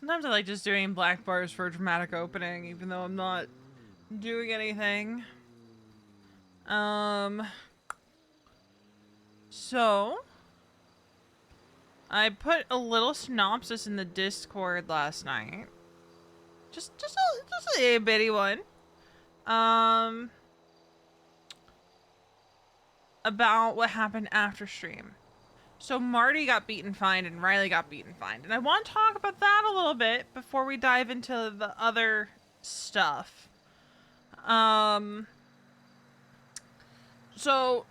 Sometimes I like just doing black bars for a dramatic opening, even though I'm not doing anything. So I put a little synopsis in the Discord last night. Just a bitty one. About what happened after stream. So Marty got beaten fined and Riley got beaten fined. And I want to talk about that a little bit before we dive into the other stuff. So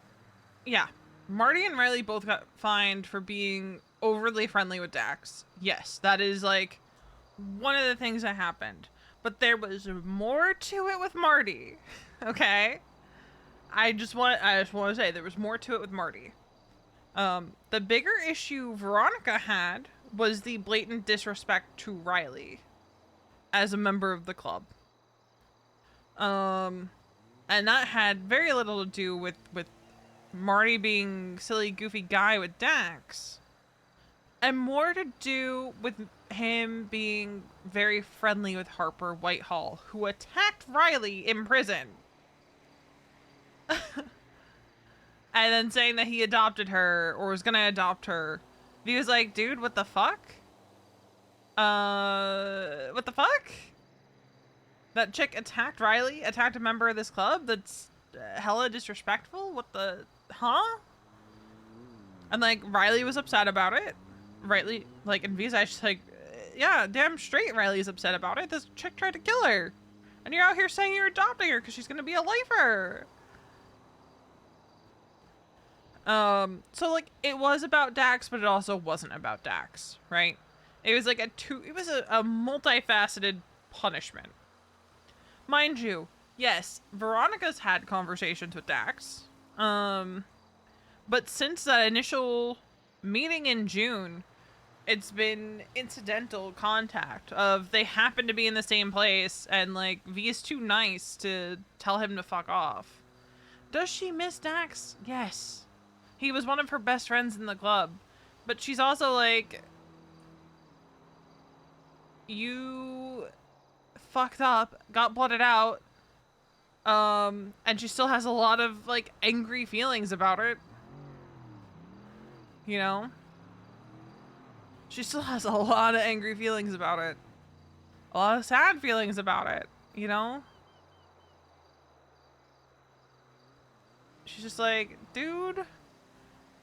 yeah, Marty and Riley both got fined for being overly friendly with Dax. Yes, that is like one of the things that happened. But there was more to it with Marty. Okay? I just want to say there was more to it with Marty. The bigger issue Veronica had was the blatant disrespect to Riley as a member of the club. And that had very little to do with Marty being silly, goofy guy with Dax, and more to do with him being very friendly with Harper Whitehall, who attacked Riley in prison. And then saying that he adopted her or was gonna adopt her. He was like, dude, what the fuck? What the fuck? That chick attacked Riley, attacked a member of this club? That's hella disrespectful? What the, huh? And like, Riley was upset about it. Riley, like, in Visa, she's like, yeah, damn straight Riley's upset about it. This chick tried to kill her. And you're out here saying you're adopting her because she's gonna be a lifer. So like, it was about Dax, but it also wasn't about Dax, right? It was like a multifaceted punishment. Mind you, yes, Veronica's had conversations with Dax. But since that initial meeting in June, it's been incidental contact of they happen to be in the same place and like V is too nice to tell him to fuck off. Does she miss Dax? Yes. He was one of her best friends in the club. But she's also like, you fucked up, got blooded out, and she still has a lot of like angry feelings about it. You know? She still has a lot of angry feelings about it. A lot of sad feelings about it, you know? She's just like, dude,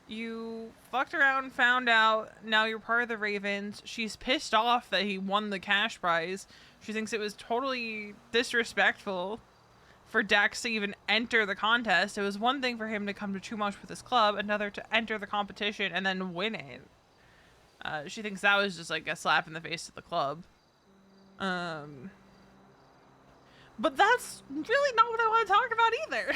you fucked around, found out, now you're part of the Ravens. She's pissed off that he won the cash prize. She thinks it was totally disrespectful for Dax to even enter the contest. It was one thing for him to come to Too Much with his club, another to enter the competition and then win it. She thinks that was just like a slap in the face to the club. But that's really not what I want to talk about either.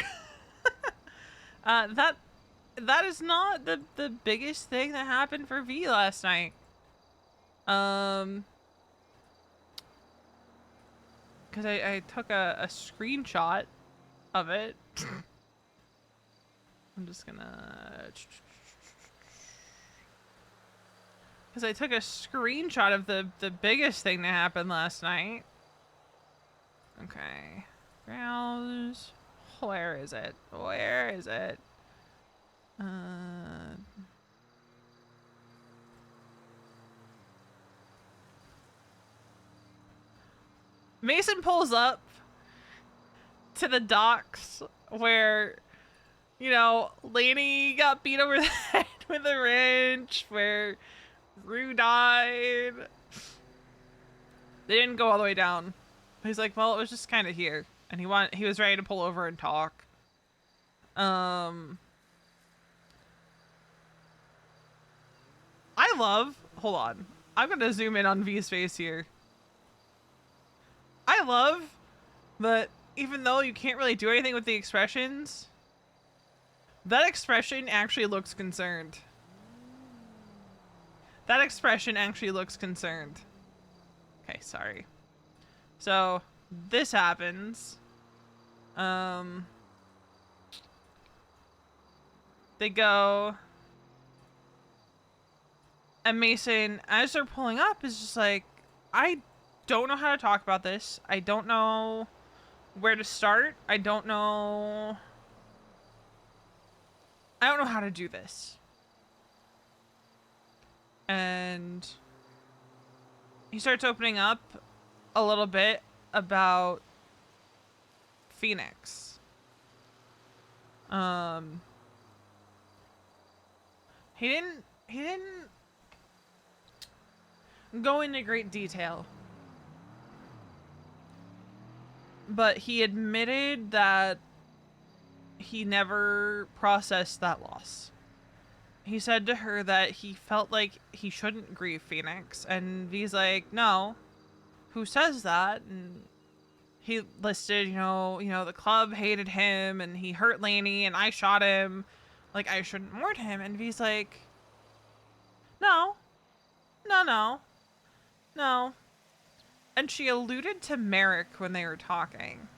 That is not the biggest thing that happened for V last night. Because I took a screenshot of it. I'm just gonna... Because I took a screenshot of the biggest thing that happened last night. Okay. Browse. Where is it? Where is it? Mason pulls up to the docks where, you know, Laney got beat over the head with a wrench, where Rue died. They didn't go all the way down. He's like, well, it was just kind of here. And he was ready to pull over and talk. Hold on. I'm gonna zoom in on V's face here. I love that even though you can't really do anything with the expressions, that expression actually looks concerned. That expression actually looks concerned. Okay, sorry. So, this happens. They go... And Mason, as they're pulling up, is just like, I don't know how to talk about this. I don't know where to start. I don't know how to do this. And he starts opening up a little bit about Phoenix. He didn't go into great detail, but he admitted that he never processed that loss. He said to her that he felt like he shouldn't grieve Phoenix, and V's like, no, who says that? And he listed, the club hated him, and he hurt Lainey, and I shot him, like I shouldn't mourn him. And V's like, no, no, no, no. And she alluded to Merrick when they were talking.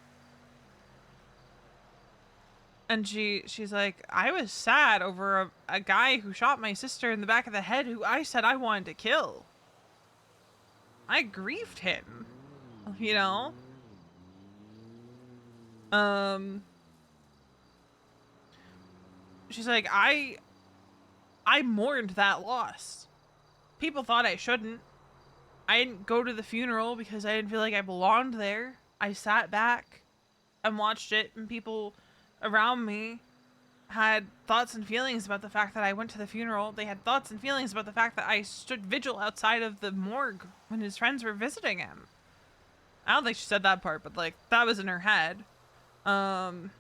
And she's like, I was sad over a guy who shot my sister in the back of the head who I said I wanted to kill. I grieved him, you know? She's like, I mourned that loss. People thought I shouldn't. I didn't go to the funeral because I didn't feel like I belonged there. I sat back and watched it, and people around me had thoughts and feelings about the fact that I went to the funeral. They had thoughts and feelings about the fact that I stood vigil outside of the morgue when his friends were visiting him. I don't think she said that part, but like that was in her head. And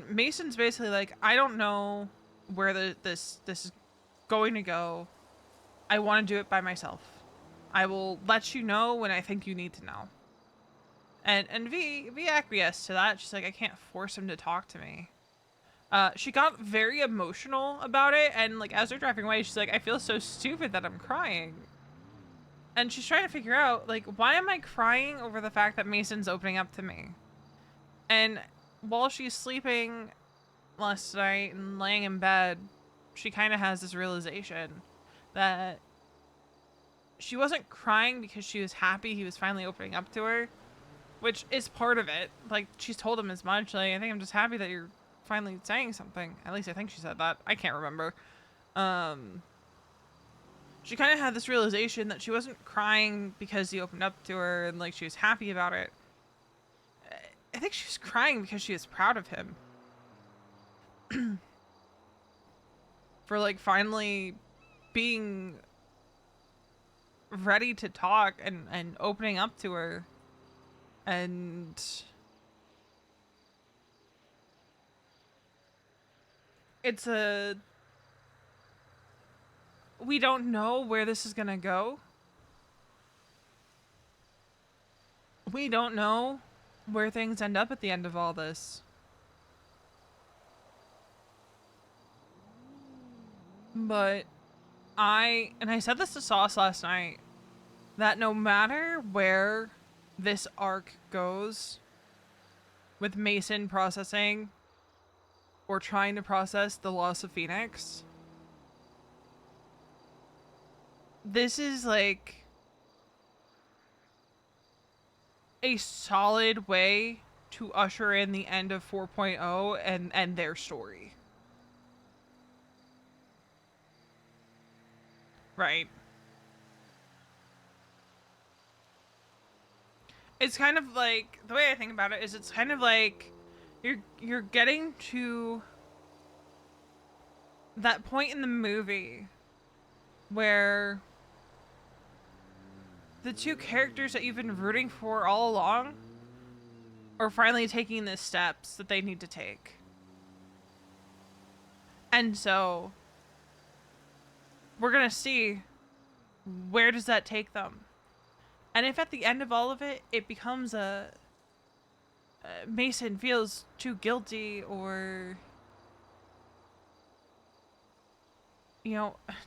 Mason's basically like, I don't know where this is going to go. I want to do it by myself. I will let you know when I think you need to know. And V acquiesced to that. She's like, I can't force him to talk to me. She got very emotional about it, and like as they're driving away, she's like, I feel so stupid that I'm crying. And she's trying to figure out, like, why am I crying over the fact that Mason's opening up to me? And while she's sleeping last night and laying in bed, she kind of has this realization that she wasn't crying because she was happy he was finally opening up to her, which is part of it. Like, she's told him as much. Like, I think I'm just happy that you're finally saying something. At least I think she said that. I can't remember. She kind of had this realization that she wasn't crying because he opened up to her and, like, she was happy about it. I think she was crying because she was proud of him. For, like, finally being ready to talk and opening up to her. And it's we don't know where this is gonna go. We don't know where things end up at the end of all this. But I said this to Sauce last night, that no matter where this arc goes with Mason processing or trying to process the loss of Phoenix, this is like a solid way to usher in the end of 4.0 and their story. Right. It's kind of like, the way I think about it is it's kind of like you're getting to that point in the movie where the two characters that you've been rooting for all along are finally taking the steps that they need to take. And so we're gonna see, where does that take them? And if at the end of all of it, it becomes Mason feels too guilty, or,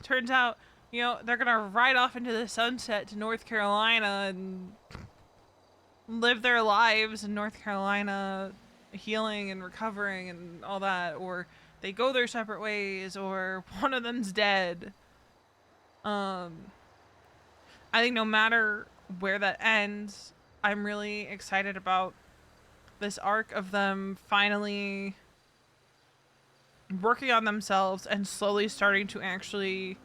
turns out, they're gonna ride off into the sunset to North Carolina and live their lives in North Carolina, healing and recovering and all that, or they go their separate ways, or one of them's dead. Um, I think no matter where that ends, I'm really excited about this arc of them finally working on themselves and slowly starting to actually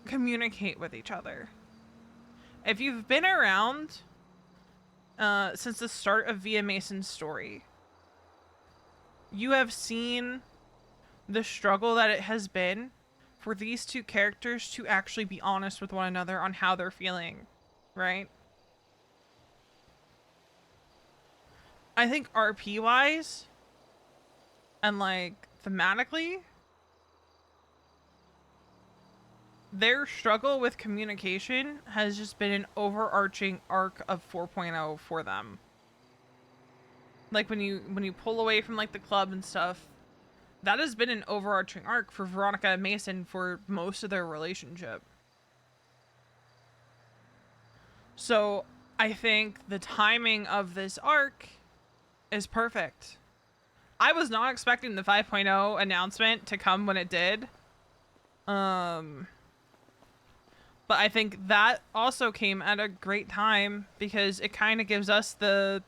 communicate with each other. If you've been around since the start of Via Mason's story, you have seen the struggle that it has been for these two characters to actually be honest with one another on how they're feeling, right? I think RP wise and like thematically, their struggle with communication has just been an overarching arc of 4.0 for them. Like when you pull away from like the club and stuff, that has been an overarching arc for Veronica and Mason for most of their relationship. So I think the timing of this arc is perfect. I was not expecting the 5.0 announcement to come when it did. But I think that also came at a great time because it kind of gives us a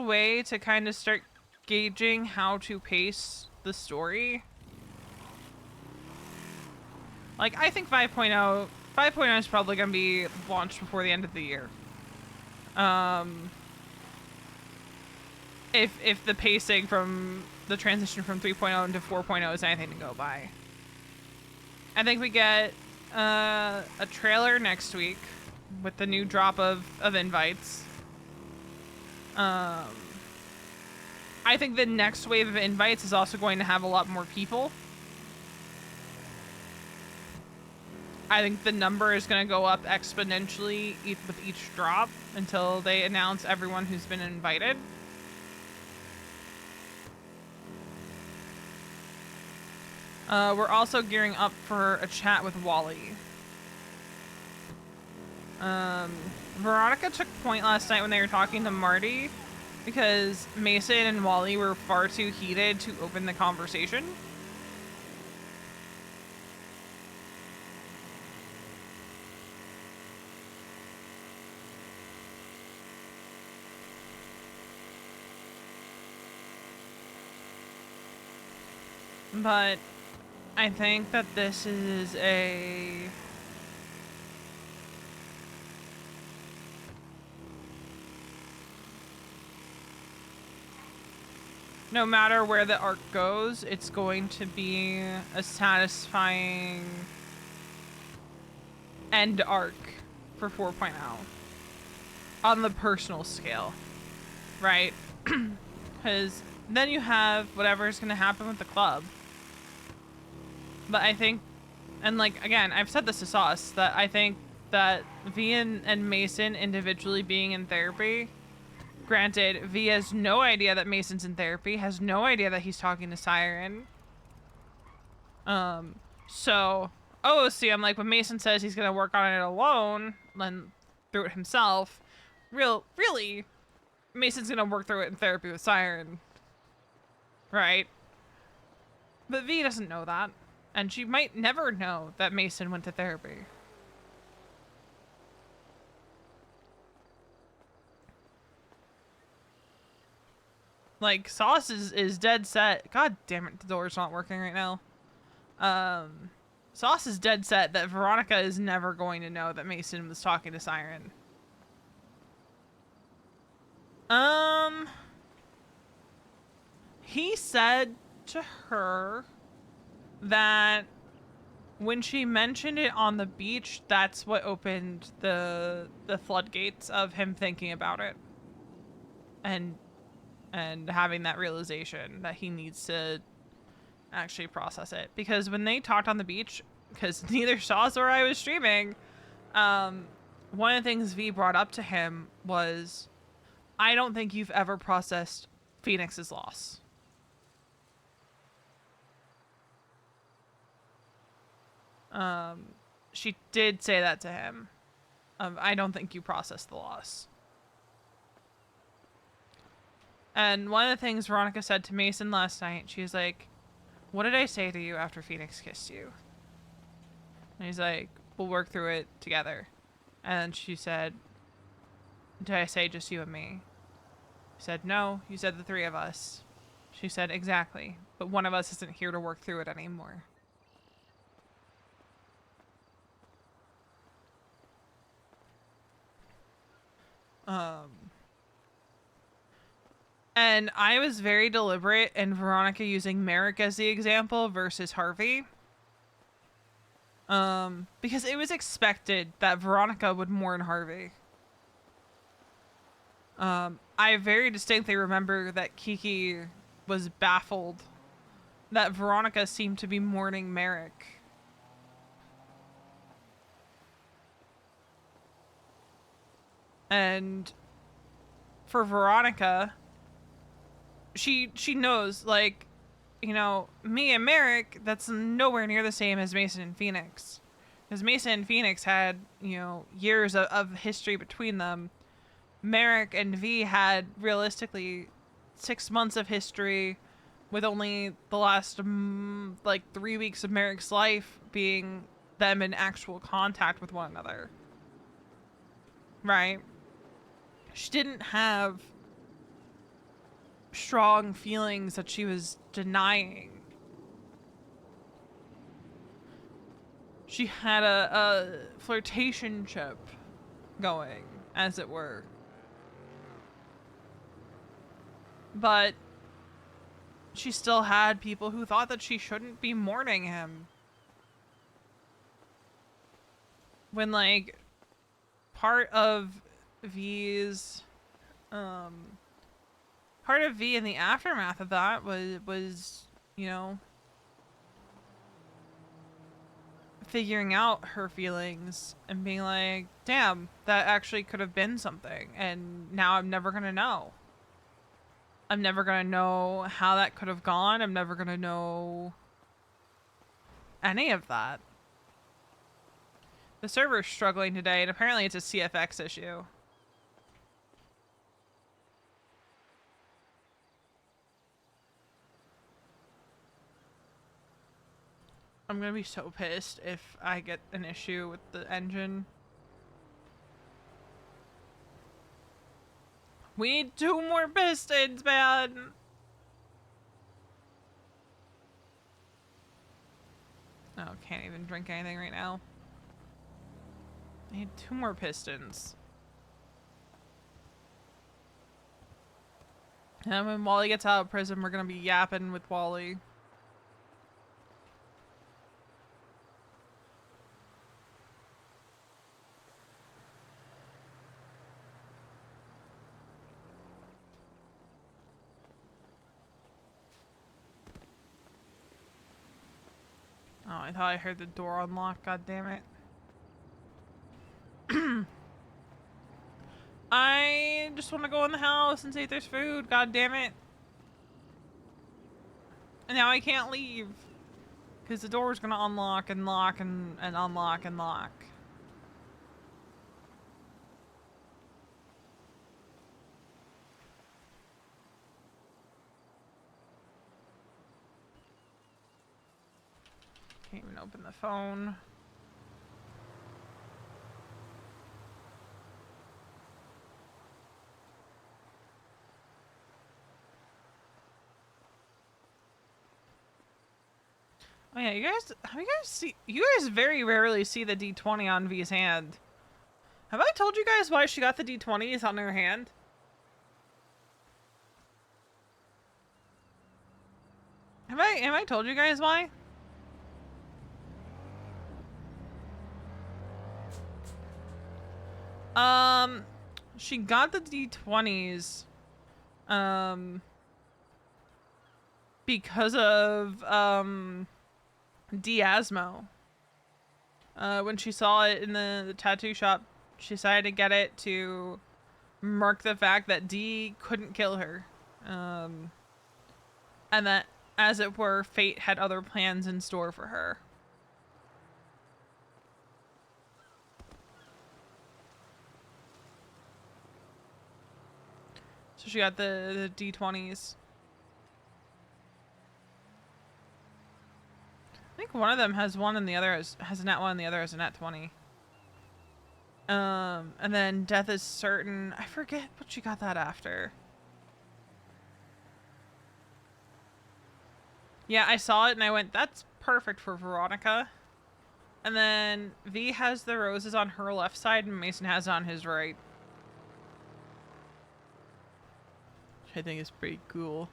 way to kind of start gauging how to pace the story. Like, I think 5.0 is probably going to be launched before the end of the year. If the pacing from the transition from 3.0 into 4.0 is anything to go by. I think we get a trailer next week with the new drop of invites. I think the next wave of invites is also going to have a lot more people. I think the number is going to go up exponentially with each drop until they announce everyone who's been invited. We're also gearing up for a chat with Wally. Veronica took point last night when they were talking to Marty because Mason and Wally were far too heated to open the conversation. But I think that this is no matter where the arc goes, it's going to be a satisfying end arc for 4.0 on the personal scale, right? Because then you have whatever's going to happen with the club. But I think, and like, again, I've said this to Sauce, that I think that V and Mason individually being in therapy, granted, V has no idea that Mason's in therapy, has no idea that he's talking to Siren. So, see, I'm like, when Mason says he's going to work on it alone, and through it himself, really, Mason's going to work through it in therapy with Siren. Right? But V doesn't know that. And she might never know that Mason went to therapy. Like, Sauce is dead set. God damn it, the door's not working right now. Sauce is dead set that Veronica is never going to know that Mason was talking to Siren. He said to her that when she mentioned it on the beach, that's what opened the floodgates of him thinking about it and having that realization that he needs to actually process it. Because when they talked on the beach, because neither Sauce or I was streaming, one of the things V brought up to him was, I don't think you've ever processed Phoenix's loss. She did say that to him. I don't think you processed the loss. And one of the things Veronica said to Mason last night, she was like, what did I say to you after Phoenix kissed you? And he's like, we'll work through it together. And she said, did I say just you and me? He said, no, you said the three of us. She said, exactly, but one of us isn't here to work through it anymore. And I was very deliberate in Veronica using Merrick as the example versus Harvey. Because it was expected that Veronica would mourn Harvey. I very distinctly remember that Kiki was baffled that Veronica seemed to be mourning Merrick. And for Veronica, she knows, like, you know, me and Merrick, that's nowhere near the same as Mason and Phoenix. Because Mason and Phoenix had, you know, years of history between them. Merrick and V had, realistically, 6 months of history, with only the last, like, 3 weeks of Merrick's life being them in actual contact with one another. Right? She didn't have strong feelings that she was denying. She had a flirtationship going, as it were. But she still had people who thought that she shouldn't be mourning him. When, like, part of V's, part of V in the aftermath of that was, you know, figuring out her feelings and being like, damn, that actually could have been something, and now I'm never gonna know. I'm never gonna know how that could have gone. I'm never gonna know any of that. The server's struggling today, and apparently it's a CFX issue. I'm gonna be so pissed if I get an issue with the engine. We need 2 more pistons, man! Oh, can't even drink anything right now. I need 2 more pistons. And when Wally gets out of prison, we're gonna be yapping with Wally. Oh, I thought I heard the door unlock, god damn it. I just want to go in the house and see if there's food, god damn it. And now I can't leave. Because the door's gonna unlock and lock and unlock and lock. Can't even open the phone. Oh yeah, you guys very rarely see the D20 on V's hand. Have I told you guys why she got the D20s on her hand? Have I told you guys why? She got the D20s, because of, Diasmo. When she saw it in the tattoo shop, she decided to get it to mark the fact that D couldn't kill her. And that, as it were, fate had other plans in store for her. So she got the D20s. I think one of them has one and the other has a nat 1 and the other has a nat 20. And then death is certain. I forget what she got that after. Yeah, I saw it and I went, that's perfect for Veronica. And then V has the roses on her left side and Mason has it on his right. Which I think is pretty cool.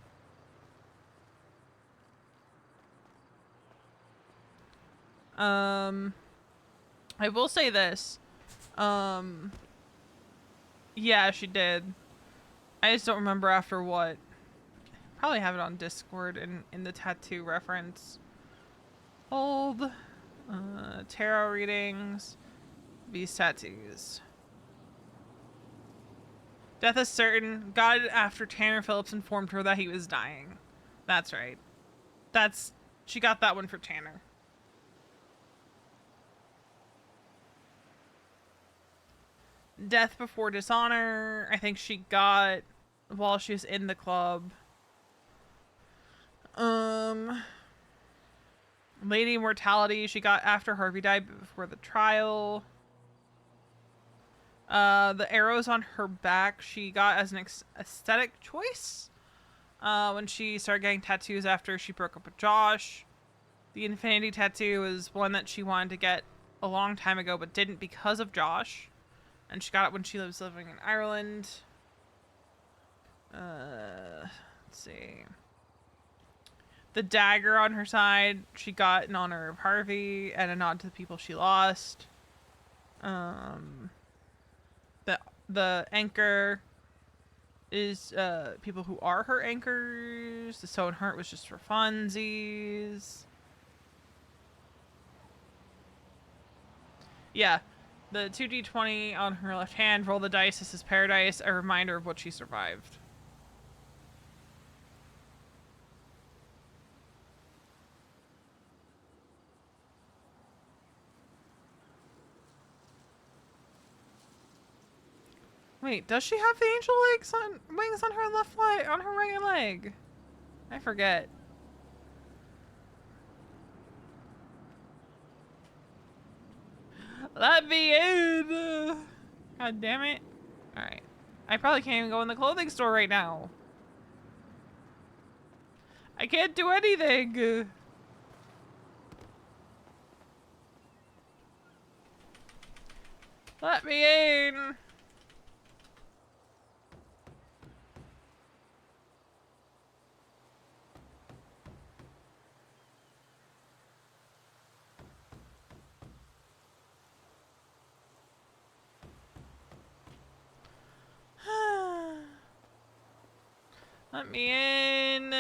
I will say this. Yeah, she did. I just don't remember after what. Probably have it on Discord in the tattoo reference. Hold. Tarot readings. These tattoos. Death is certain. Got it after Tanner Phillips informed her that he was dying. That's right. She got that one for Tanner. Death before dishonor. I think she got while she was in the club. Lady Immortality, she got after Harvey died before the trial. The arrows on her back, she got as an aesthetic choice. When she started getting tattoos after she broke up with Josh. The Infinity tattoo was one that she wanted to get a long time ago, but didn't because of Josh. And she got it when she was living in Ireland. Let's see. The dagger on her side, she got in honor of Harvey and a nod to the people she lost. The anchor is people who are her anchors. The Stone Heart was just for funsies. Yeah, the 2d20 on her left hand, roll the dice. This is paradise, a reminder of what she survived. Wait, does she have the angel wings on her left leg, on her right leg? I forget. Let me in! God damn it. Alright. I probably can't even go in the clothing store right now. I can't do anything! Let me in! Let me in!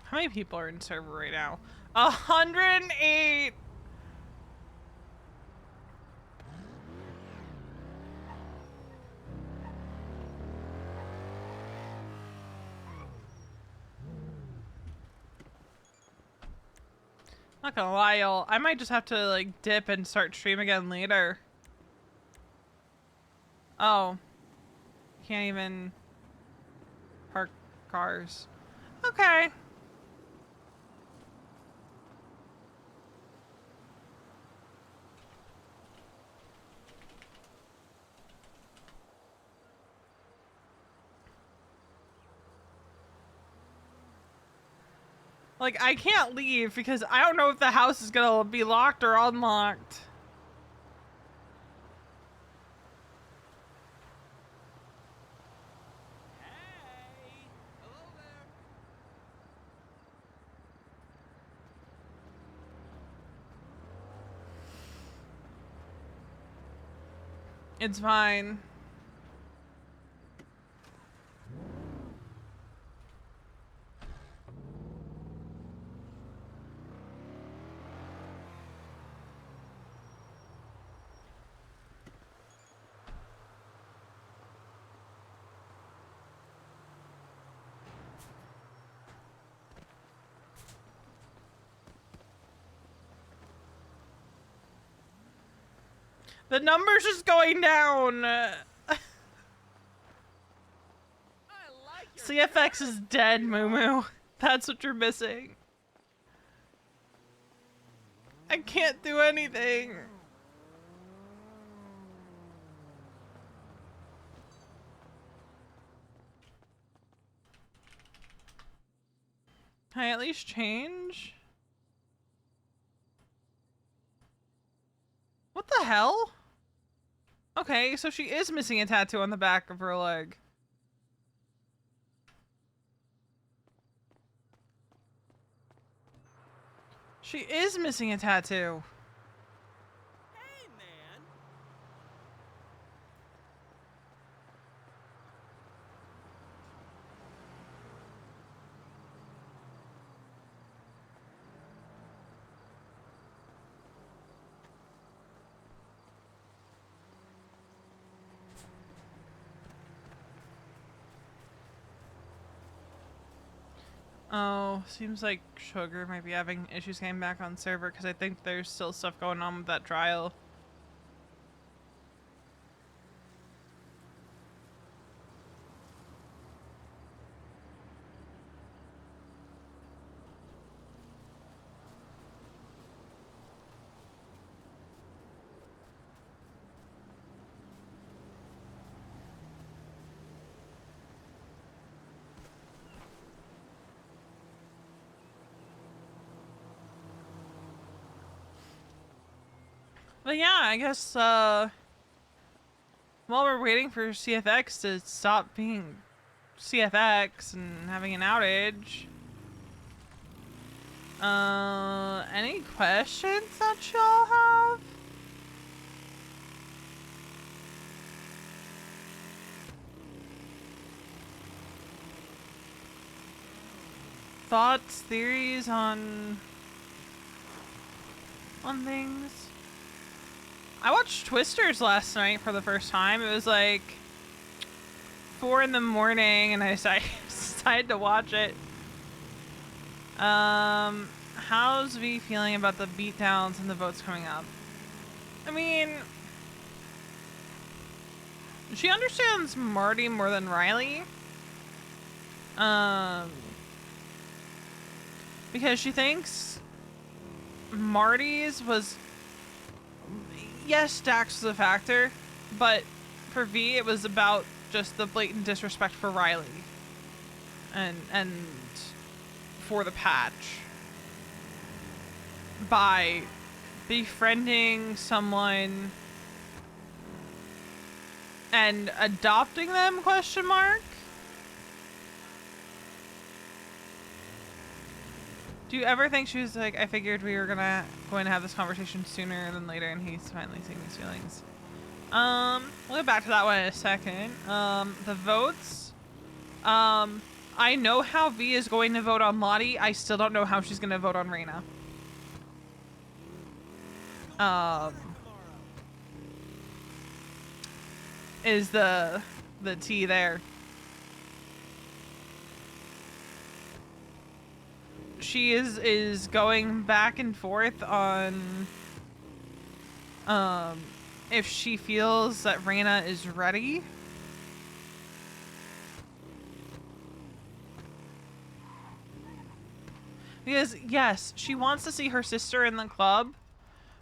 How many people are in server right now? 108! Not gonna lie, I might just have to like dip and start stream again later. Oh. Can't even park cars. Okay. Like, I can't leave because I don't know if the house is gonna be locked or unlocked. Hey! Hello there! It's fine. The number's just going down. CFX is dead, Moo. That's what you're missing. I can't do anything. Can I at least change? What the hell? Okay, so she is missing a tattoo on the back of her leg. She is missing a tattoo. Hey, man. Oh, seems like Sugar might be having issues getting back on server because I think there's still stuff going on with that trial. But yeah, I guess while we're waiting for CFX to stop being CFX and having an outage, any questions that y'all have? Thoughts, theories on things? I watched Twisters last night for the first time. It was like 4 in the morning and I decided to watch it. How's V feeling about the beatdowns and the votes coming up? I mean, she understands Marty more than Riley. Because she thinks Marty's was... Yes, Dax was a factor, but for V, it was about just the blatant disrespect for Riley and for the patch by befriending someone and adopting them, question mark? Do you ever think she was like, I figured we were going to have this conversation sooner than later and he's finally seeing these feelings? We'll get back to that one in a second. The votes. I know how V is going to vote on Lottie. I still don't know how she's going to vote on Reina. Is the T there. She is going back and forth on if she feels that Reina is ready. Because yes, she wants to see her sister in the club,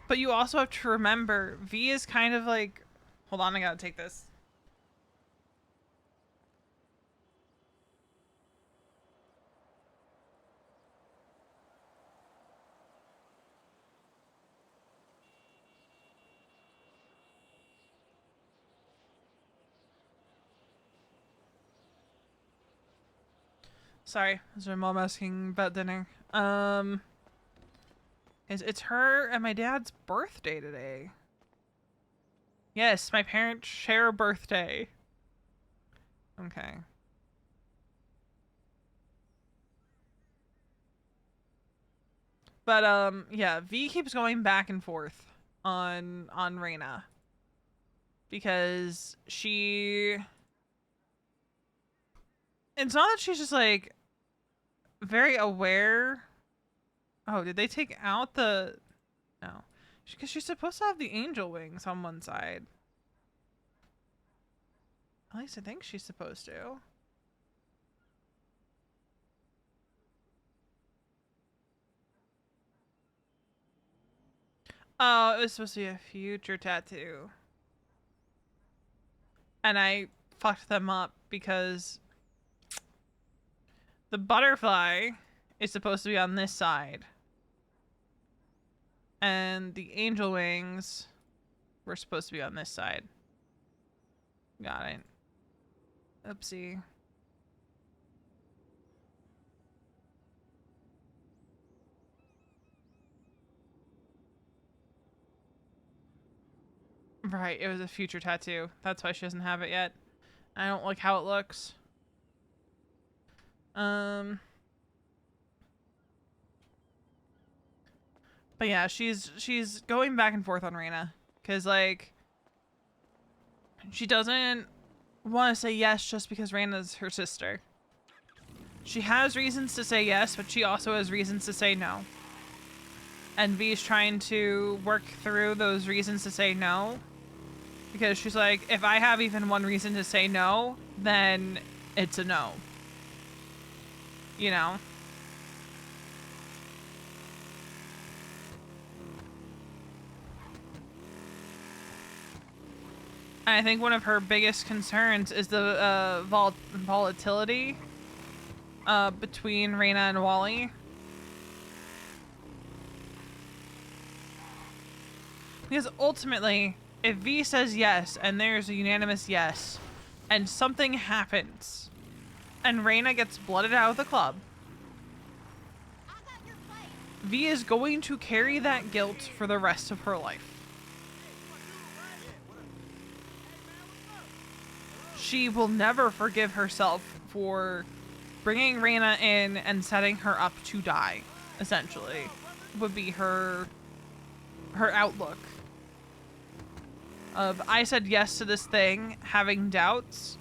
but you also have to remember V is kind of like, hold on, I gotta take this. Sorry, is my mom asking about dinner? It's her and my dad's birthday today. Yes, my parents share a birthday. Okay. But yeah, V keeps going back and forth on Reina because it's not that she's just like very aware. Oh, did they take out the no? Because she's supposed to have the angel wings on one side. At least I think she's supposed to. Oh, it was supposed to be a future tattoo. And I fucked them up because the butterfly is supposed to be on this side. And the angel wings were supposed to be on this side. Got it. Oopsie. Right, it was a future tattoo. That's why she doesn't have it yet. I don't like how it looks. But yeah, she's going back and forth on Reina. Cause like she doesn't want to say yes just because Reina's her sister. She has reasons to say yes, but she also has reasons to say no. And V's trying to work through those reasons to say no. Because she's like, if I have even one reason to say no, then it's a no. You know? And I think one of her biggest concerns is the volatility between Reina and Wally. Because ultimately, if V says yes and there's a unanimous yes, and something happens, and Reina gets blooded out of the club, V is going to carry that guilt for the rest of her life. She will never forgive herself for bringing Reina in and setting her up to die, essentially, would be her outlook. Of, I said yes to this thing, having doubts,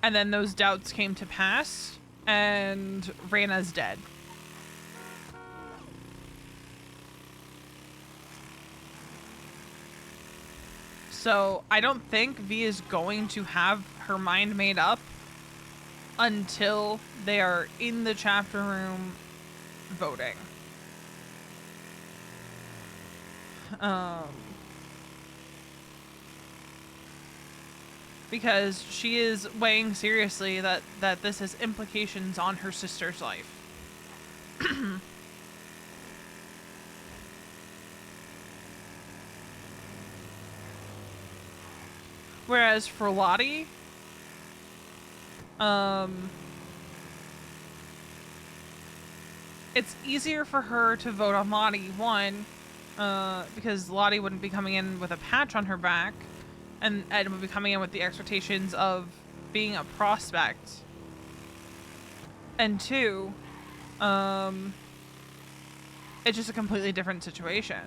and then those doubts came to pass, and Reina's dead. So I don't think V is going to have her mind made up until they are in the chapter room voting. Because she is weighing seriously that this has implications on her sister's life. Whereas for Lottie, it's easier for her to vote on Lottie, one, because Lottie wouldn't be coming in with a patch on her back, and Ed would be coming in with the expectations of being a prospect. And two, it's just a completely different situation.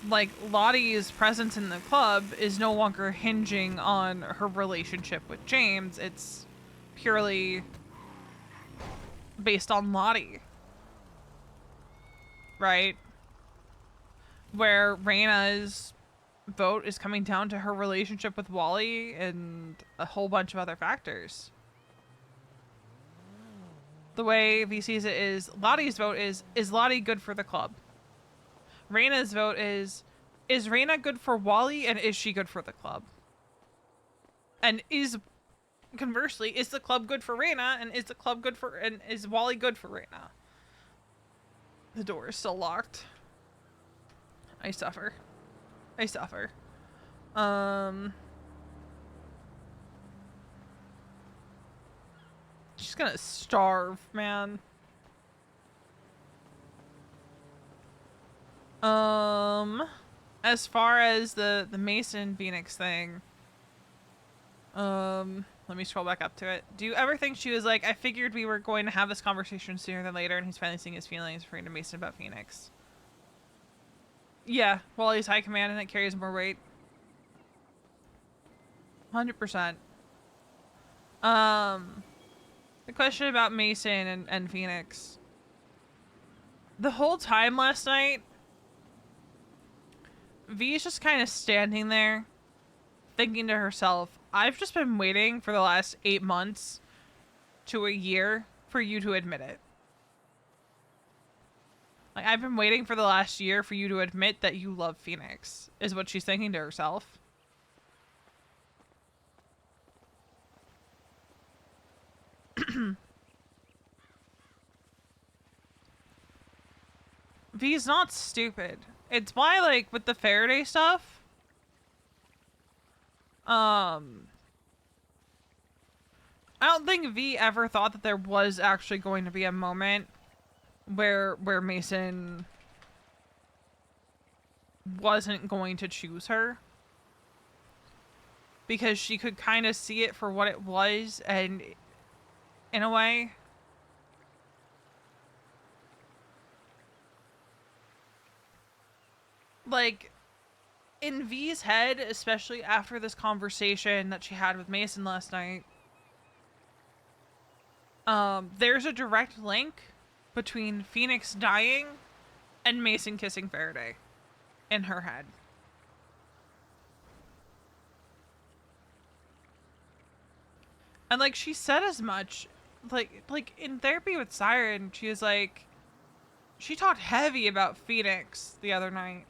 Like, Lottie's presence in the club is no longer hinging on her relationship with James. It's purely based on Lottie. Right? Where Reina's vote is coming down to her relationship with Wally and a whole bunch of other factors. The way V sees it is, Lottie's vote is Lottie good for the club? Reina's vote is Reina good for Wally, and is she good for the club? And conversely, is the club good for Reina, and is the club good for, and is Wally good for Reina? The door is still locked. I suffer. I suffer. She's gonna starve, man. as far as the Mason Phoenix thing, let me scroll back up to it. Do you ever think she was like, I figured we were going to have this conversation sooner than later, and he's finally seeing his feelings for to Mason about Phoenix? Yeah, well, he's high command and it carries more weight. 100%. The question about Mason and Phoenix. The whole time last night, V's just kind of standing there, thinking to herself, I've just been waiting for the last 8 months to a year for you to admit it. Like, I've been waiting for the last year for you to admit that you love Phoenix, is what she's thinking to herself. V's not stupid. It's why, like, with the Faraday stuff, I don't think V ever thought that there was actually going to be a moment where Mason wasn't going to choose her. Because she could kind of see it for what it was, and in a way, like, in V's head, especially after this conversation that she had with Mason last night, there's a direct link between Phoenix dying and Mason kissing Faraday in her head. And, like, she said as much, like in therapy with Siren, she was like, she talked heavy about Phoenix the other night.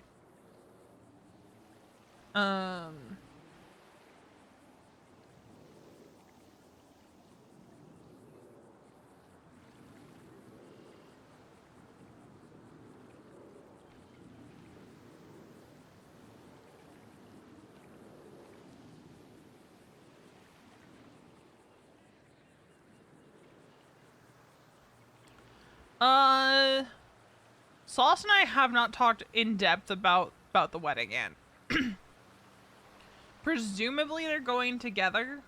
Sauce and I have not talked in depth about the wedding yet. Presumably they're going together.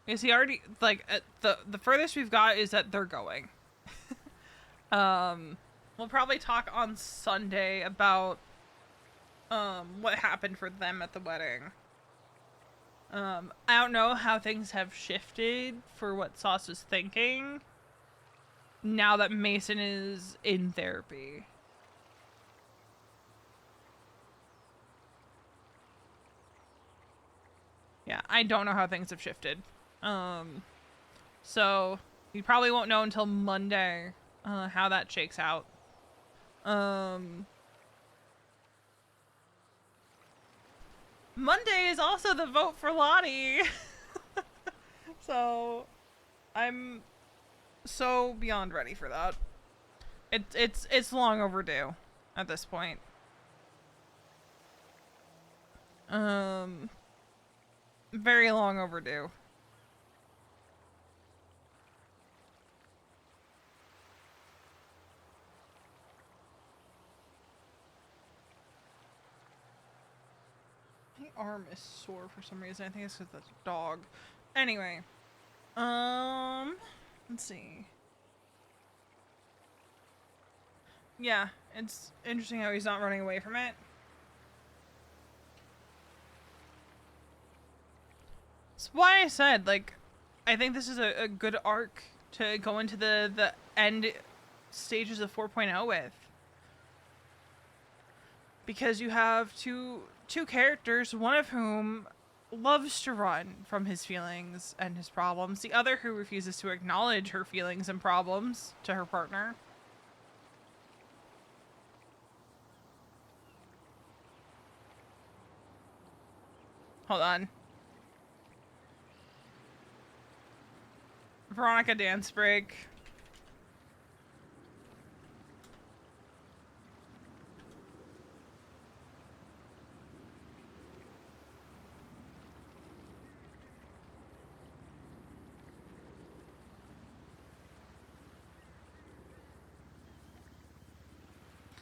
Is he already, like, the furthest we've got is that they're going. We'll probably talk on Sunday about what happened for them at the wedding. I don't know how things have shifted for what Sauce is thinking now that Mason is in therapy. Yeah, I don't know how things have shifted. So you probably won't know until Monday how that shakes out. Monday is also the vote for Lottie. So I'm so beyond ready for that. It's long overdue at this point. Very long overdue. My arm is sore for some reason. I think it's because that's a dog. Anyway, let's see. Yeah, it's interesting how he's not running away from it. That's why I said, like, I think this is a good arc to go into the end stages of 4.0 with. Because you have two characters, one of whom loves to run from his feelings and his problems, the other who refuses to acknowledge her feelings and problems to her partner. Hold on. Veronica dance break.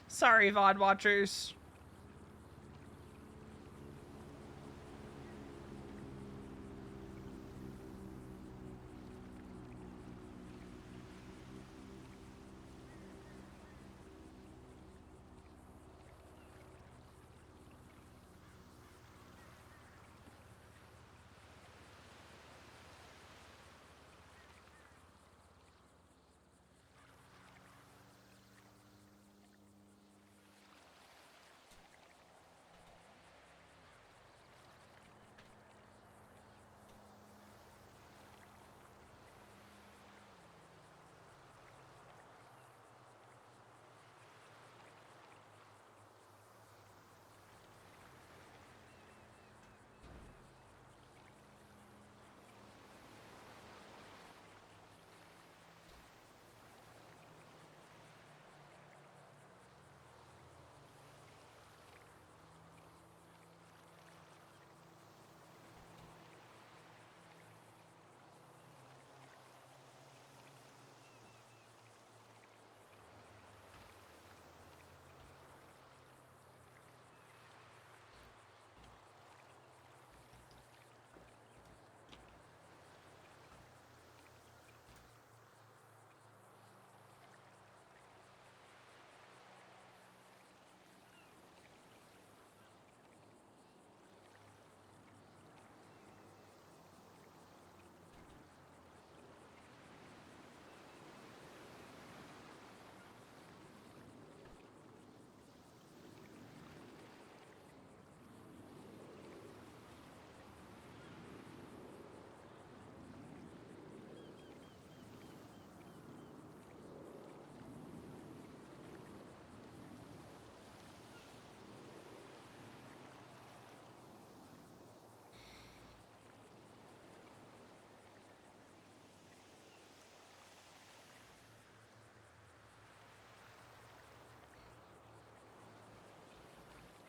Sorry, VOD watchers.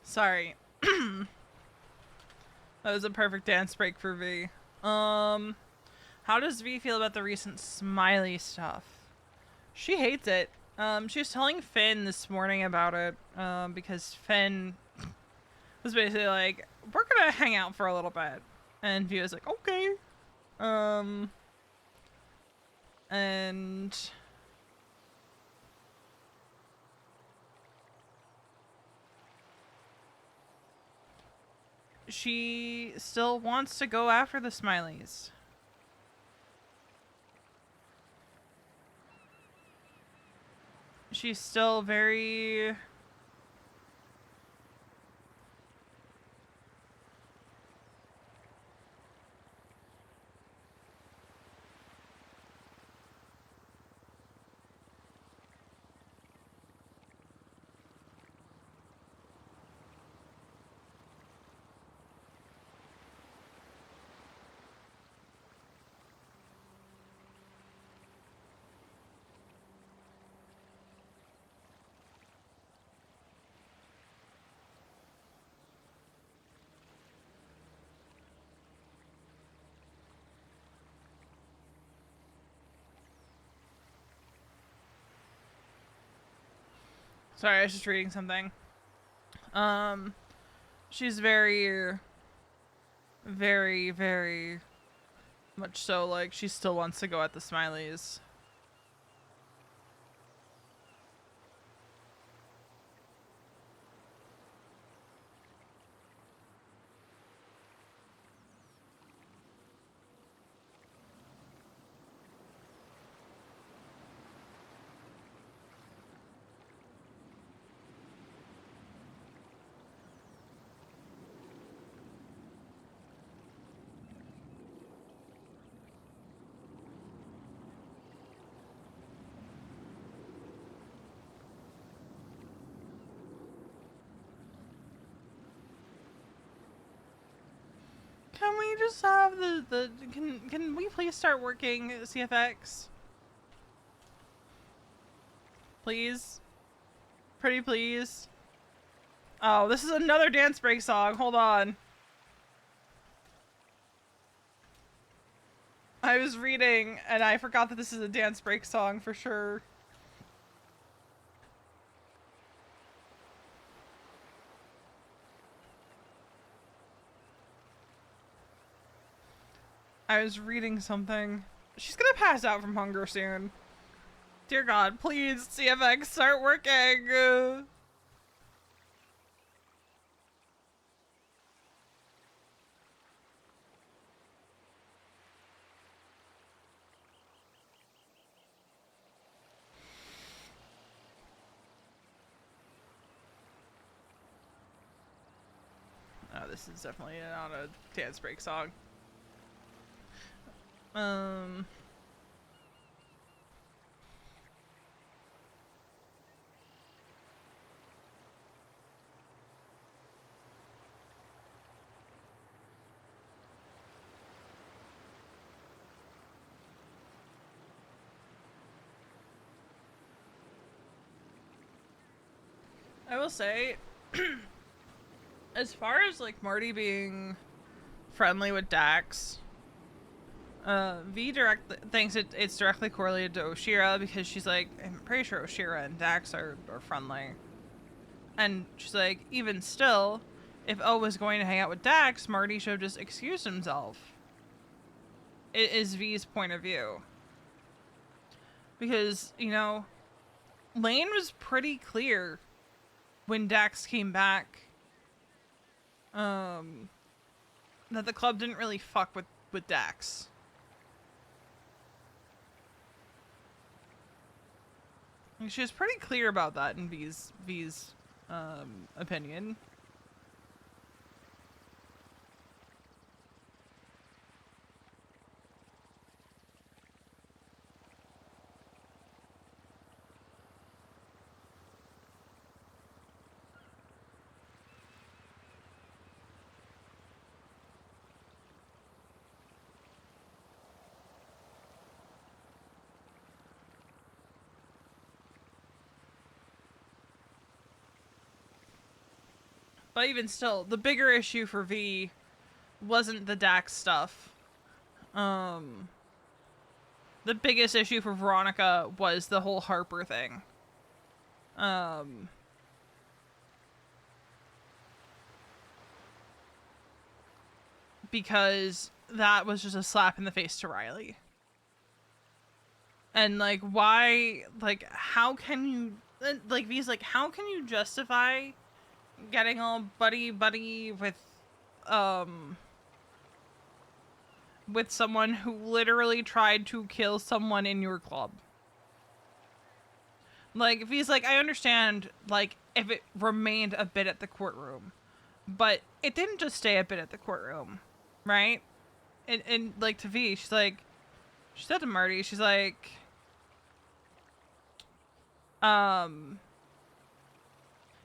Sorry. That was a perfect dance break for V. How does V feel about the recent Smiley stuff? She hates it. She was telling Finn this morning about it, because Finn was basically like, we're gonna hang out for a little bit. And V was like, okay. And she still wants to go after the Smileys. She's still very... Sorry, I was just reading something. She's very, very, very much so, like, she still wants to go at the Smileys. Can we just have can we please start working CFX? Please? Pretty please? Oh, this is another dance break song. Hold on. I was reading and I forgot that this is a dance break song for sure. I was reading something. She's gonna pass out from hunger soon. Dear God, please, CFX, start working. Oh, this is definitely not a dance break song. I will say, as far as like Marty being friendly with Dax, V thinks it's directly correlated to Oshira because she's like, I'm pretty sure Oshira and Dax are friendly. And she's like, even still, if O was going to hang out with Dax, Marty should have just excused himself. It is V's point of view. Because, you know, Lane was pretty clear when Dax came back that the club didn't really fuck with Dax. And she was pretty clear about that in V's opinion. But even still, the bigger issue for V wasn't the Dax stuff. The biggest issue for Veronica was the whole Harper thing. Because that was just a slap in the face to Riley. And like, why, like, how can you, like, V's like, how can you justify getting all buddy with someone who literally tried to kill someone in your club? Like, if he's like, I understand, like, if it remained a bit at the courtroom, but it didn't just stay a bit at the courtroom, right? And like, to V, she's like, she said to Marty, she's like,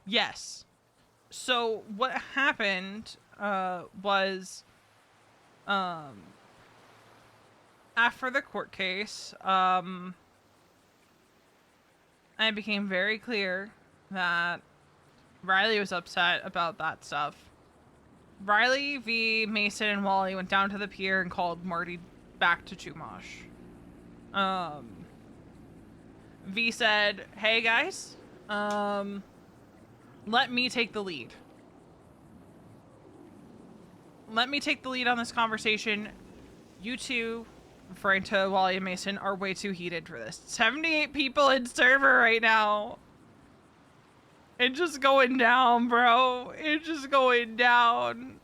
yes. So what happened was after the court case, it became very clear that Riley was upset about that stuff. Riley, V, Mason, and Wally went down to the pier and called Marty back to Chumash. V said, hey guys, let me take the lead. Let me take the lead on this conversation. You two, referring to Wally and Mason, are way too heated for this. 78 people in server right now. It's just going down, bro. It's just going down.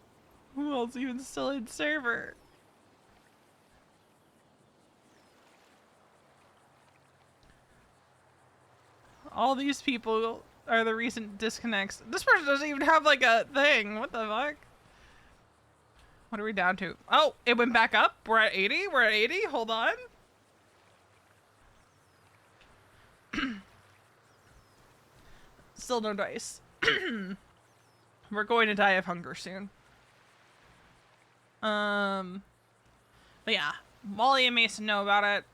Who else even still in server? All these people are the recent disconnects. This person doesn't even have like a thing. What the fuck? What are we down to? Oh, it went back up. We're at 80. We're at 80. Hold on. Still no dice. We're going to die of hunger soon. But yeah, Wally and Mason know about it.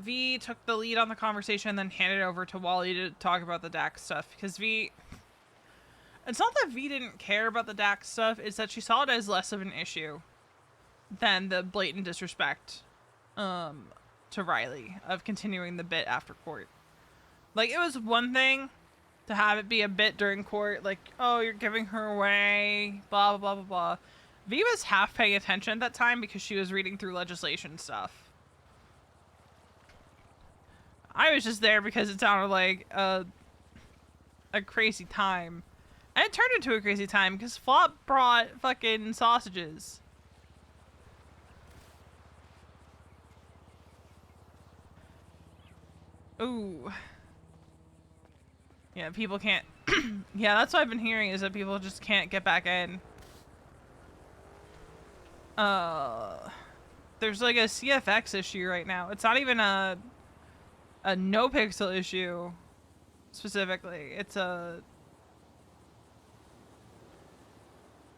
V took the lead on the conversation and then handed it over to Wally to talk about the Dax stuff. Because V... It's not that V didn't care about the Dax stuff, it's that she saw it as less of an issue than the blatant disrespect to Riley of continuing the bit after court. Like, it was one thing to have it be a bit during court, like, oh, you're giving her away, blah, blah, blah, blah, blah. V was half paying attention at that time because she was reading through legislation stuff. I was just there because it sounded like a crazy time. And it turned into a crazy time because Flop brought fucking sausages. Ooh. Yeah, people can't... yeah, that's what I've been hearing, is that people just can't get back in. There's like a CFX issue right now. It's not even a NoPixel issue, specifically. It's a...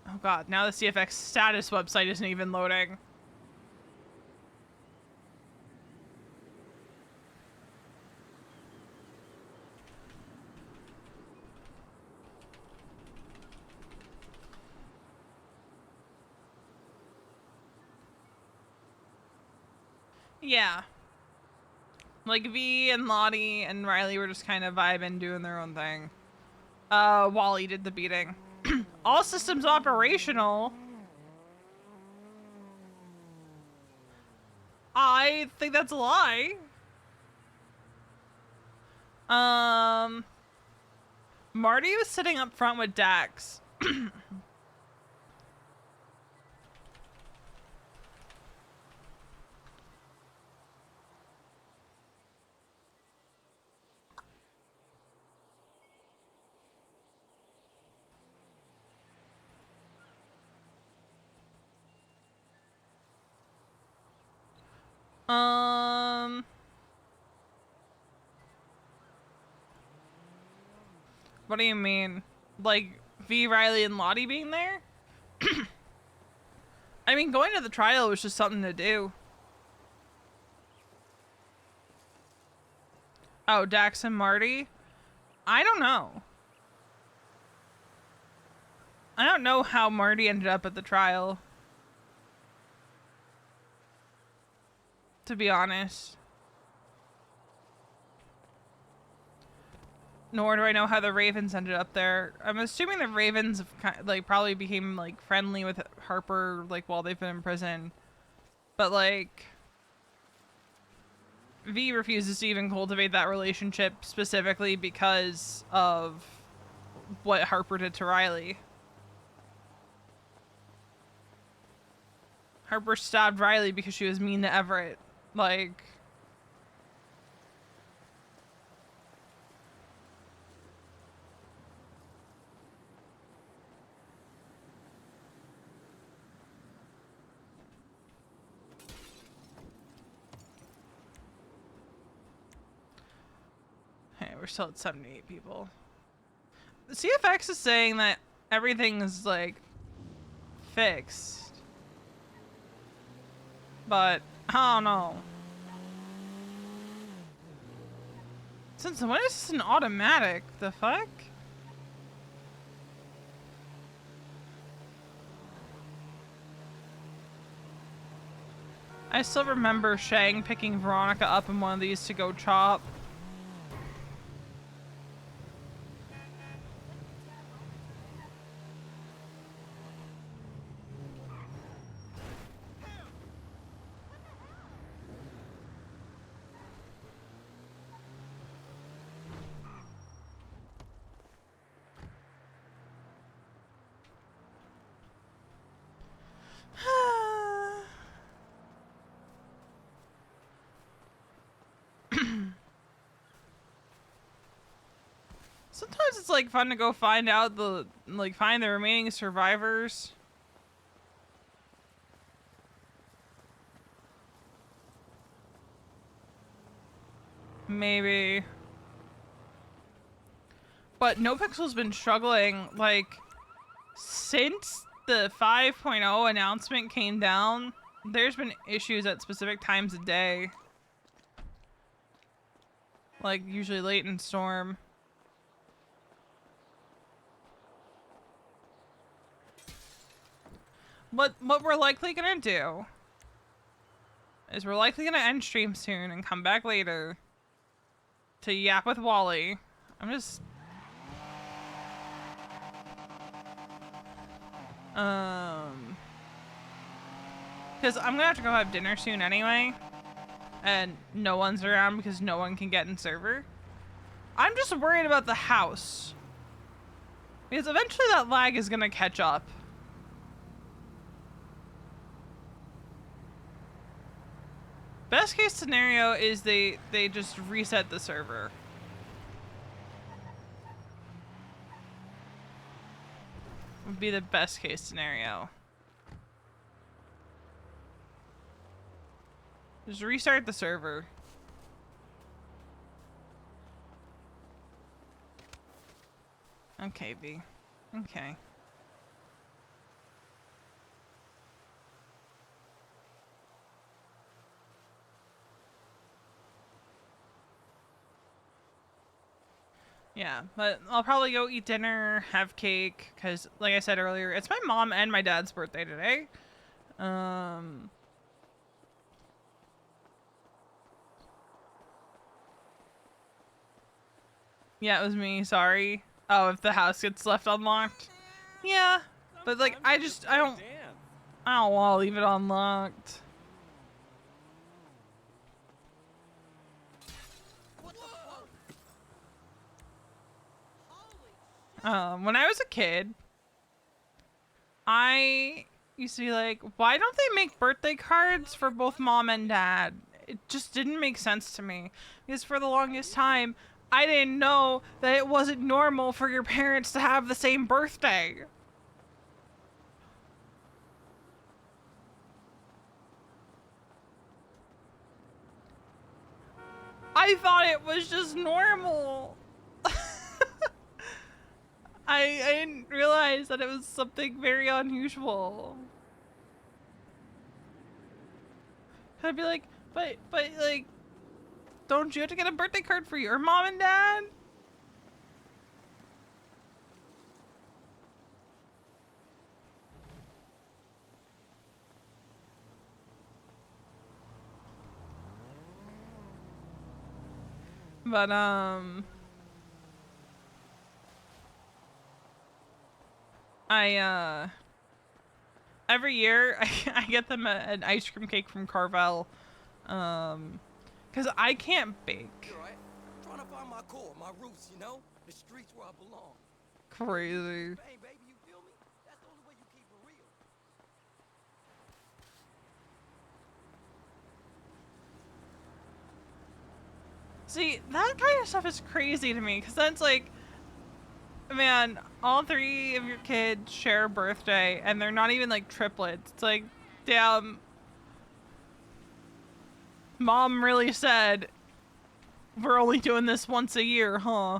oh god, now the CFX status website isn't even loading. Yeah. Like, V and Lottie and Riley were just kind of vibing, doing their own thing. Wally did the beating. All systems operational. I think that's a lie. Marty was sitting up front with Dax. What do you mean? Like, V, Riley, and Lottie being there? I mean, going to the trial was just something to do. Oh, Dax and Marty? I don't know. I don't know how Marty ended up at the trial. To be honest. Nor do I know how the Ravens ended up there. I'm assuming the Ravens have, like, probably became, like, friendly with Harper, like, while they've been in prison. But, like, V refuses to even cultivate that relationship specifically because of what Harper did to Riley. Harper stabbed Riley because she was mean to Everett. Like... hey, we're still at 78 people. The CFX is saying that everything is, like, fixed. But, I don't know. Since when is this an automatic? The fuck? I still remember Shang picking Veronica up in one of these to go chop. Sometimes it's like fun to go find out find the remaining survivors. Maybe. But NoPixel's been struggling, like, since the 5.0 announcement came down, there's been issues at specific times of day. Like, usually late in storm. What we're likely gonna do is we're likely gonna end stream soon and come back later to yap with Wally. I'm just... Because I'm gonna have to go have dinner soon anyway. And no one's around because no one can get in server. I'm just worried about the house. Because eventually that lag is gonna catch up. Best case scenario is they just reset the server. Would be the best case scenario. Just restart the server. Okay, V. Okay. Yeah, but I'll probably go eat dinner, have cake, because like I said earlier, it's my mom and my dad's birthday today. Yeah, it was me, sorry. Oh, if the house gets left unlocked. Yeah, but like I don't want to leave it unlocked. When I was a kid, I used to be like, why don't they make birthday cards for both mom and dad? It just didn't make sense to me. Because for the longest time, I didn't know that it wasn't normal for your parents to have the same birthday. I thought it was just normal. I didn't realize that it was something very unusual. I'd be like, but like, don't you have to get a birthday card for your mom and dad? But every year I get them an ice cream cake from Carvel, because I can't bake. You're right. Trying to find my core, my roots, you know? The streets where I belong. Crazy. Hey, baby, you feel me? That's the only way you keep it real. See, that kind of stuff is crazy to me, because that's like, man, all three of your kids share a birthday, and they're not even like triplets. It's like, damn, mom really said, we're only doing this once a year, huh?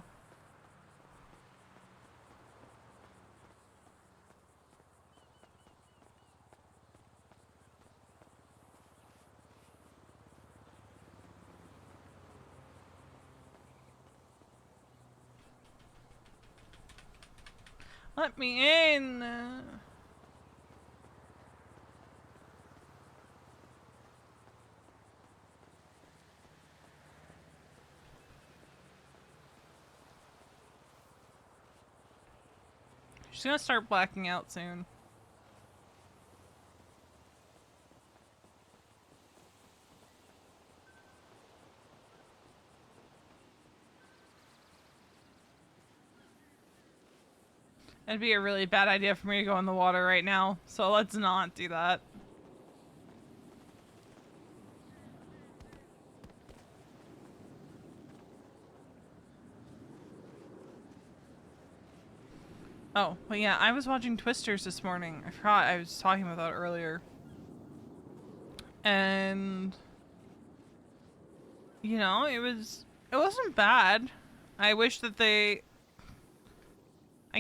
Let me in. She's gonna start blacking out soon. It'd be a really bad idea for me to go in the water right now, so let's not do that. Oh, but yeah, I was watching Twisters this morning. I forgot I was talking about that earlier. And you know, it wasn't bad. I wish that I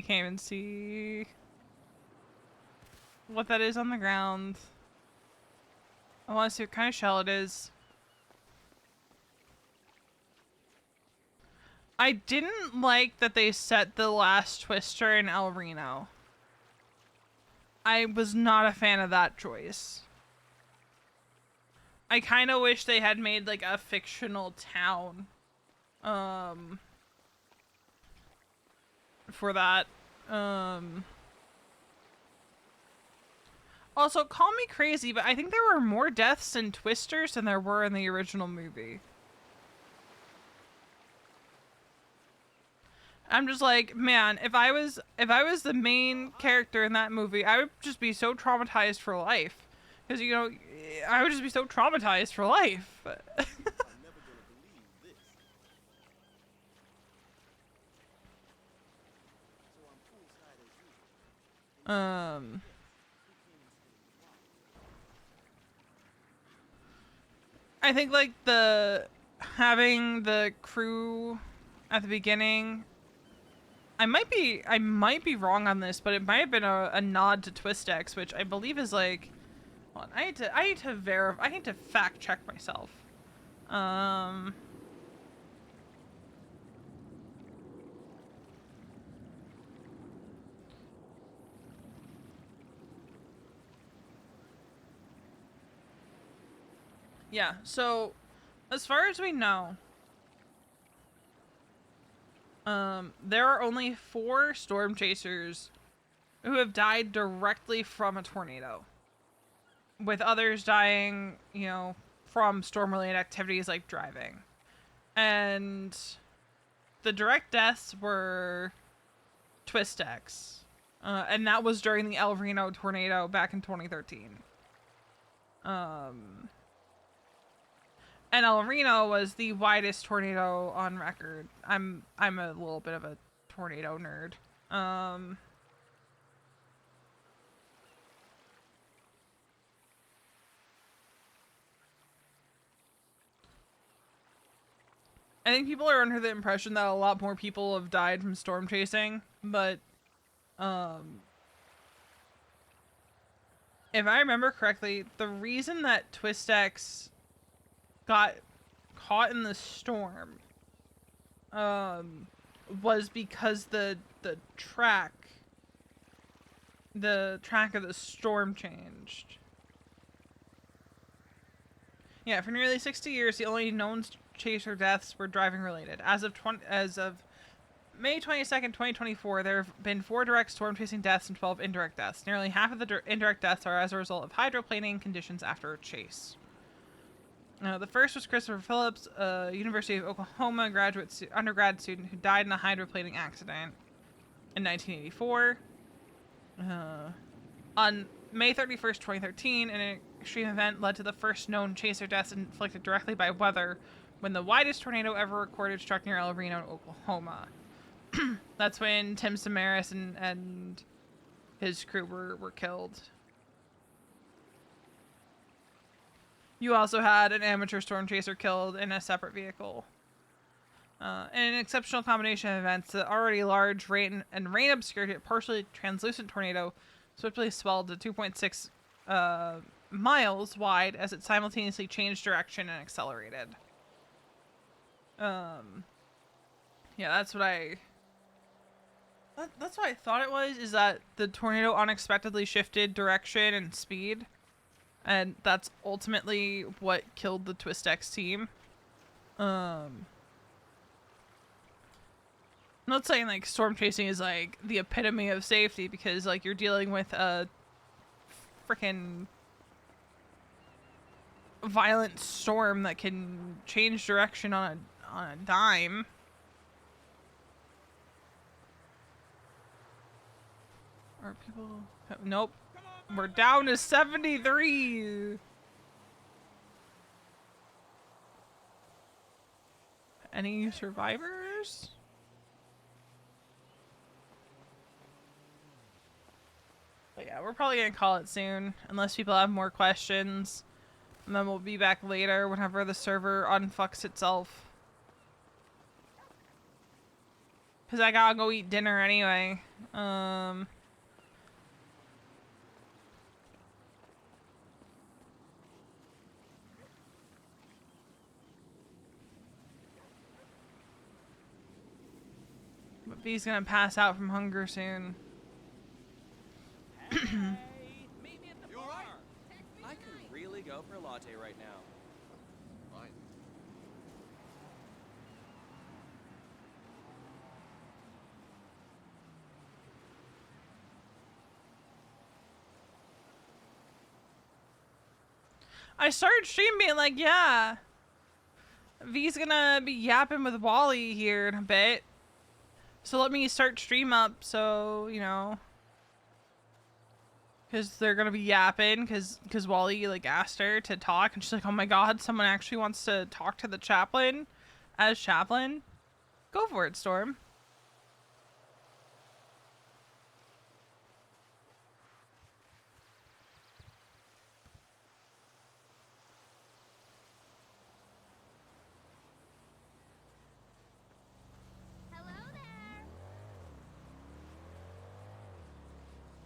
can't even see what that is on the ground. I want to see what kind of shell it is. I didn't like that they set the last Twister in El Reno. I was not a fan of that choice. I kind of wish they had made like a fictional town for that. Also, call me crazy, but I think there were more deaths in Twisters than there were in the original movie. I'm just like, man, if I was the main character in that movie, I would just be so traumatized for life. Because, you know, I would just be so traumatized for life. I'm never gonna believe this. So I'm poolside as usual. I think like having the crew at the beginning, I might be wrong on this, but it might have been a nod to Twist X, which I believe is like, hold on, I need to fact check myself. Yeah, so as far as we know, there are only 4 storm chasers who have died directly from a tornado, with others dying, you know, from storm-related activities like driving. And the direct deaths were Twist X, and that was during the El Reno tornado back in 2013. And El Reno was the widest tornado on record. I'm a little bit of a tornado nerd. I think people are under the impression that a lot more people have died from storm chasing, but if I remember correctly, the reason that Twist X got caught in the storm was because the track of the storm changed. Yeah, for nearly 60 years, the only known chaser deaths were driving related. As of May 22nd, 2024, there have been 4 direct storm chasing deaths and 12 indirect deaths. Nearly half of the indirect deaths are as a result of hydroplaning conditions after a chase. The first was Christopher Phillips, a University of Oklahoma undergrad student who died in a hydroplaning accident in 1984. On May 31st, 2013, an extreme event led to the first known chaser deaths inflicted directly by weather when the widest tornado ever recorded struck near El Reno, Oklahoma. That's when Tim Samaras and his crew were killed. You also had an amateur storm chaser killed in a separate vehicle. In an exceptional combination of events, the already large rain obscured yet partially translucent tornado swiftly swelled to 2.6 miles wide as it simultaneously changed direction and accelerated. Yeah, that's what I thought it was, is that the tornado unexpectedly shifted direction and speed, and that's ultimately what killed the Twist X team. I'm not saying like storm chasing is like the epitome of safety, because like you're dealing with a freaking violent storm that can change direction on a dime. Are people? Nope. We're down to 73. Any survivors? But yeah, we're probably gonna call it soon, unless people have more questions. And then we'll be back later whenever the server unfucks itself. Cause I gotta go eat dinner anyway. But V's gonna pass out from hunger soon. Hey, meet me at the bar. I could really go for a latte right now. Fine. I started stream being like, yeah, V's gonna be yapping with Wally here in a bit. So let me start stream up so, you know, because they're gonna be yapping because Wally like asked her to talk and she's like, oh my god, someone actually wants to talk to the chaplain as Chaplain. Go for it, Storm. Hello there.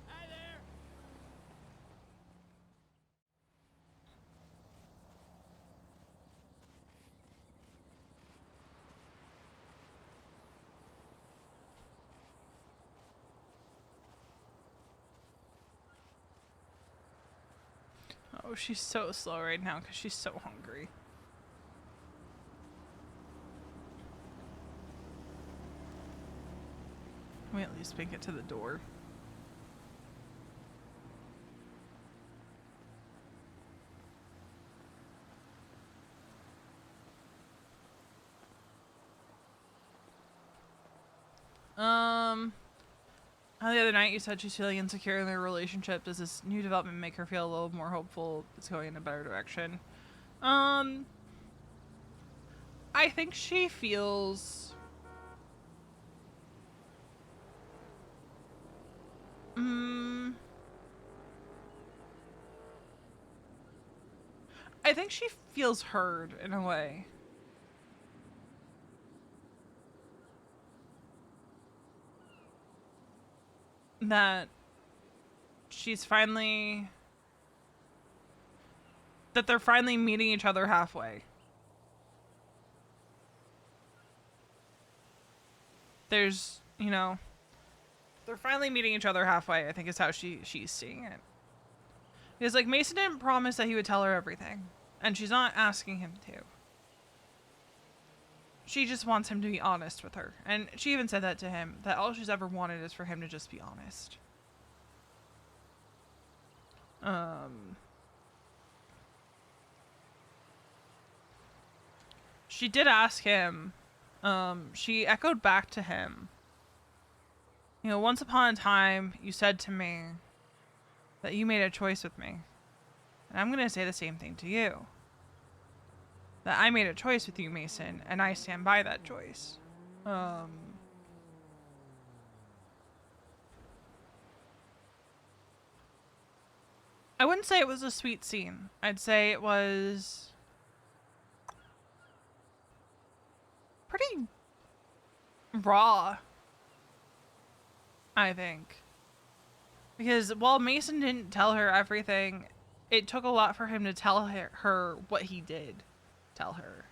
Hi there. Oh, she's so slow right now because she's so hungry. Can we at least make it to the door? The other night you said she's feeling insecure in their relationship. Does this new development make her feel a little more hopeful it's going in a better direction? I think she feels... I think she feels heard in a way. That she's finally... that they're finally meeting each other halfway. There's, you know... they're finally meeting each other halfway, I think is how she's seeing it. Because, like, Mason didn't promise that he would tell her everything. And she's not asking him to. She just wants him to be honest with her. And she even said that to him, that all she's ever wanted is for him to just be honest. She did ask him, she echoed back to him, you know, once upon a time, you said to me that you made a choice with me. And I'm going to say the same thing to you. That I made a choice with you, Mason, and I stand by that choice. I wouldn't say it was a sweet scene. I'd say it was pretty raw, I think. Because while Mason didn't tell her everything, it took a lot for him to tell her what he did tell her.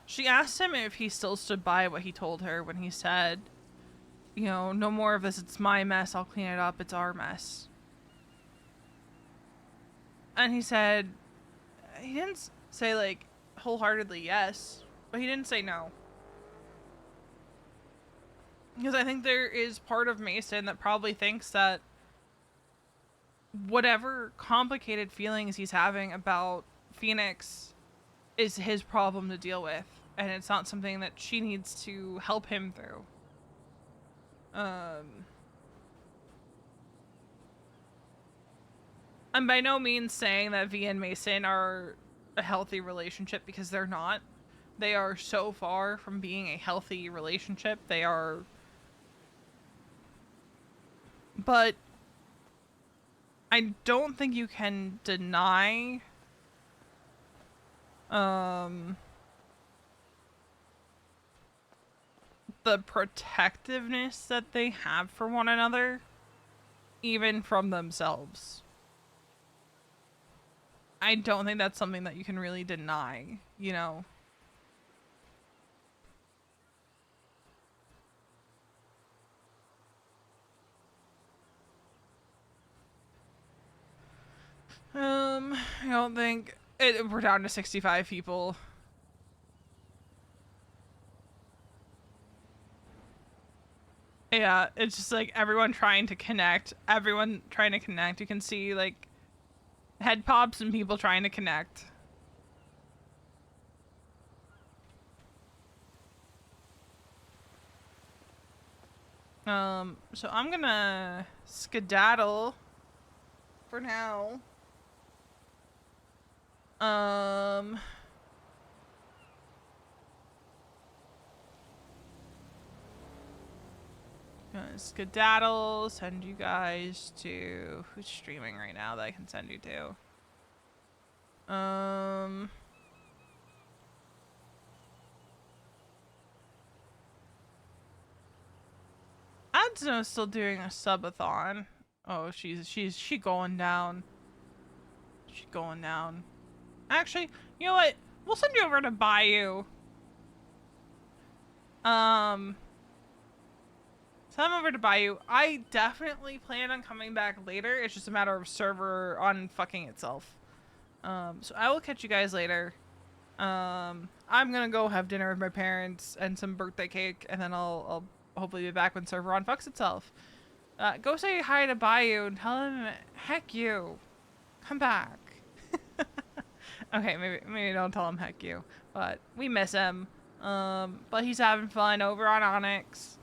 She asked him if he still stood by what he told her when he said, you know, no more of this, it's my mess, I'll clean it up, it's our mess. And he said, he didn't say like wholeheartedly yes, but he didn't say no. Because I think there is part of Mason that probably thinks that whatever complicated feelings he's having about Phoenix is his problem to deal with. And it's not something that she needs to help him through. I'm by no means saying that V and Mason are a healthy relationship, because they're not. They are so far from being a healthy relationship. They are... But I don't think you can deny the protectiveness that they have for one another, even from themselves. I don't think that's something that you can really deny, you know? I don't think we're down to 65 people. Yeah, it's just like everyone trying to connect. Everyone trying to connect. You can see like head pops and people trying to connect. So I'm gonna skedaddle for now. Gonna skedaddle, send you guys to who's streaming right now that I can send you to. Adzo's still doing a subathon. Oh, she going down. She going down. Actually, you know what? We'll send you over to Bayou. Send them over to Bayou. I definitely plan on coming back later. It's just a matter of server on fucking itself. So I will catch you guys later. I'm gonna go have dinner with my parents and some birthday cake, and then I'll hopefully be back when server on fucks itself. Go say hi to Bayou and tell him, heck you, come back. Okay, maybe don't tell him heck you, but we miss him. But he's having fun over on Onyx.